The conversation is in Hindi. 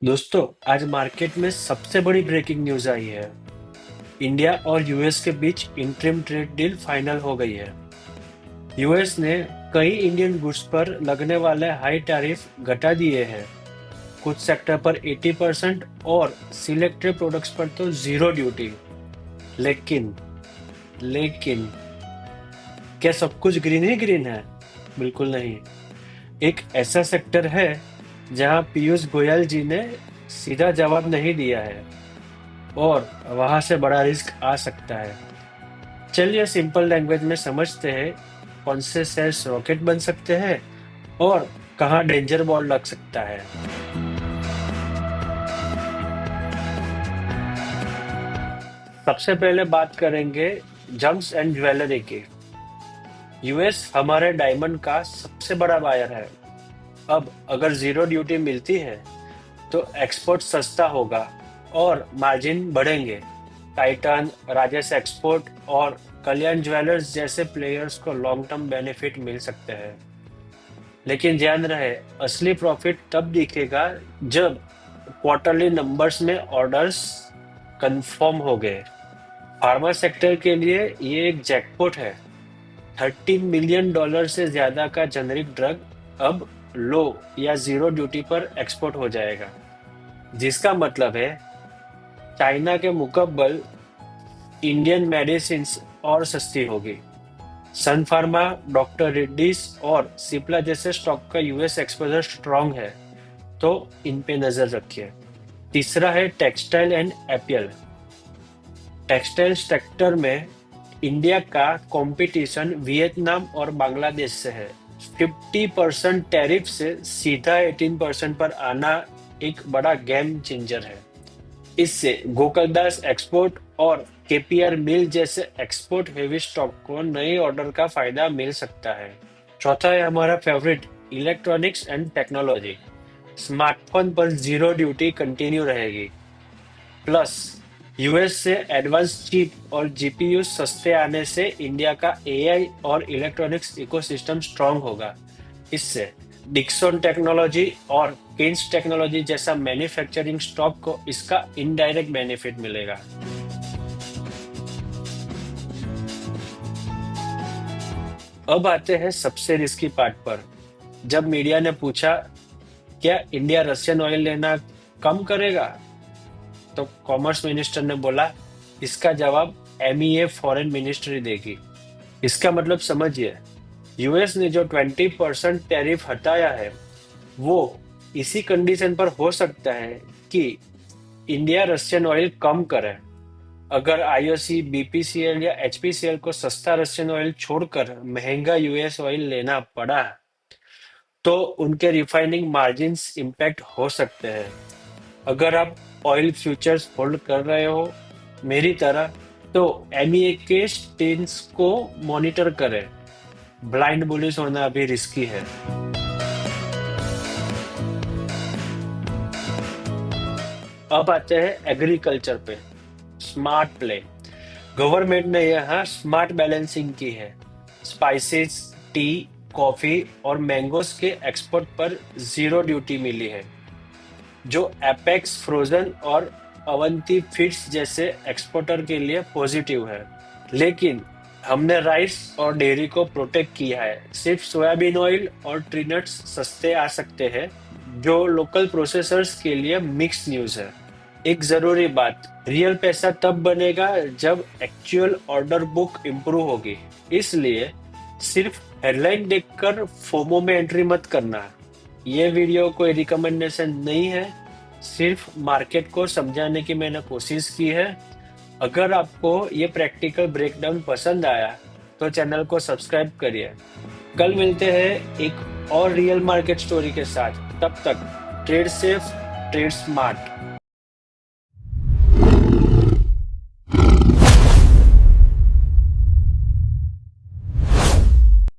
दोस्तों, आज मार्केट में सबसे बड़ी ब्रेकिंग न्यूज आई है। इंडिया और यूएस के बीच इंटरिम ट्रेड डील फाइनल हो गई है। यूएस ने कई इंडियन गुड्स पर लगने वाले हाई टैरिफ घटा दिए हैं। कुछ सेक्टर पर 80% और सिलेक्टेड प्रोडक्ट्स पर तो जीरो ड्यूटी। लेकिन लेकिन क्या सब कुछ ग्रीन ही ग्रीन है? बिल्कुल नहीं। एक ऐसा सेक्टर है जहां पीयूष गोयल जी ने सीधा जवाब नहीं दिया है और वहां से बड़ा रिस्क आ सकता है। चलिए सिंपल लैंग्वेज में समझते हैं कौन से शेयर्स रॉकेट बन सकते हैं और कहाँ डेंजर बॉल लग सकता है। सबसे पहले बात करेंगे जम्स एंड ज्वेलरी की। यूएस हमारे डायमंड का सबसे बड़ा बायर है। अब अगर जीरो ड्यूटी मिलती है तो एक्सपोर्ट सस्ता होगा और मार्जिन बढ़ेंगे। टाइटन, राजेश एक्सपोर्ट और कल्याण ज्वेलर्स जैसे प्लेयर्स को लॉन्ग टर्म बेनिफिट मिल सकते हैं। लेकिन ध्यान रहे, असली प्रॉफिट तब दिखेगा जब क्वार्टरली नंबर्स में ऑर्डर्स कंफर्म हो गए। फार्मा सेक्टर के लिए ये एक जैकपॉट है। $30 मिलियन से ज्यादा का जेनरिक ड्रग अब लो या जीरो ड्यूटी पर एक्सपोर्ट हो जाएगा, जिसका मतलब है चाइना के मुकाबले इंडियन मेडिसिन और सस्ती होगी। सन फार्मा, डॉक्टर रेड्डीज और सिप्ला जैसे स्टॉक का यूएस एक्सपोजर स्ट्रांग है, तो इन पे नजर रखिए। तीसरा है टेक्सटाइल एंड एपियल। टेक्सटाइल सेक्टर में इंडिया का कंपटीशन वियतनाम और बांग्लादेश से है। 50% टैरिफ से सीधा 18% पर आना एक बड़ा गेम चेंजर है। इससे गोकुलदास एक्सपोर्ट और केपीआर मिल जैसे एक्सपोर्ट हेवी स्टॉक को नए ऑर्डर का फायदा मिल सकता है। चौथा है हमारा favourite electronics and technology. Smartphone पर जीरो ड्यूटी कंटिन्यू रहेगी। प्लस यूएस से एडवांस चिप और जीपीयू सस्ते आने से इंडिया का एआई और इलेक्ट्रॉनिक्स इकोसिस्टम स्ट्रांग होगा। इससे डिक्सन टेक्नोलॉजी और केन्स टेक्नोलॉजी जैसा मैन्युफैक्चरिंग स्टॉक को इसका इनडायरेक्ट बेनिफिट मिलेगा। अब आते हैं सबसे रिस्की पार्ट पर। जब मीडिया ने पूछा क्या इंडिया रशियन ऑयल लेना कम करेगा, तो कॉमर्स मिनिस्टर ने बोला इसका जवाब एमईए फॉरेन मिनिस्ट्री देगी। इसका मतलब समझिए, यूएस ने जो 20% टैरिफ हटाया है वो इसी कंडीशन पर हो सकता है कि इंडिया रशियन ऑयल कम करे। अगर आईओसी, बीपीसीएल या एचपीसीएल को सस्ता रशियन ऑयल छोड़कर महंगा यूएस ऑयल लेना पड़ा तो उनके रिफाइनिंग मार्जिन्स इंपैक्ट हो सकते हैं। अगर आप ऑयल फ्यूचर्स होल्ड कर रहे हो मेरी तरह, तो एमईए के स्टेन्स को मॉनिटर करें। ब्लाइंड बुलिश होना अभी रिस्की है। अब आते हैं एग्रीकल्चर पे। Smart play. गवर्नमेंट ने यहाँ स्मार्ट बैलेंसिंग की है। स्पाइसेस, टी, कॉफी और मैंगोस के एक्सपोर्ट पर जीरो ड्यूटी मिली है, जो एपेक्स फ्रोजन और अवंती फीड्स जैसे एक्सपोर्टर के लिए पॉजिटिव है। लेकिन हमने राइस और डेयरी को प्रोटेक्ट किया है। सिर्फ सोयाबीन ऑयल और ट्री नट्स सस्ते आ सकते हैं, जो लोकल प्रोसेसर्स के लिए मिक्स न्यूज है। एक जरूरी बात, रियल पैसा तब बनेगा जब एक्चुअल ऑर्डर बुक इम्प्रूव होगी। इसलिए सिर्फ हेडलाइन देखकर फोमो में एंट्री मत करना। ये वीडियो कोई रिकमेंडेशन नहीं है, सिर्फ मार्केट को समझाने की मैंने कोशिश की है। अगर आपको ये प्रैक्टिकल ब्रेकडाउन पसंद आया तो चैनल को सब्सक्राइब करिए। कल मिलते हैं एक और रियल मार्केट स्टोरी के साथ। तब तक ट्रेड सेफ, ट्रेड स्मार्ट।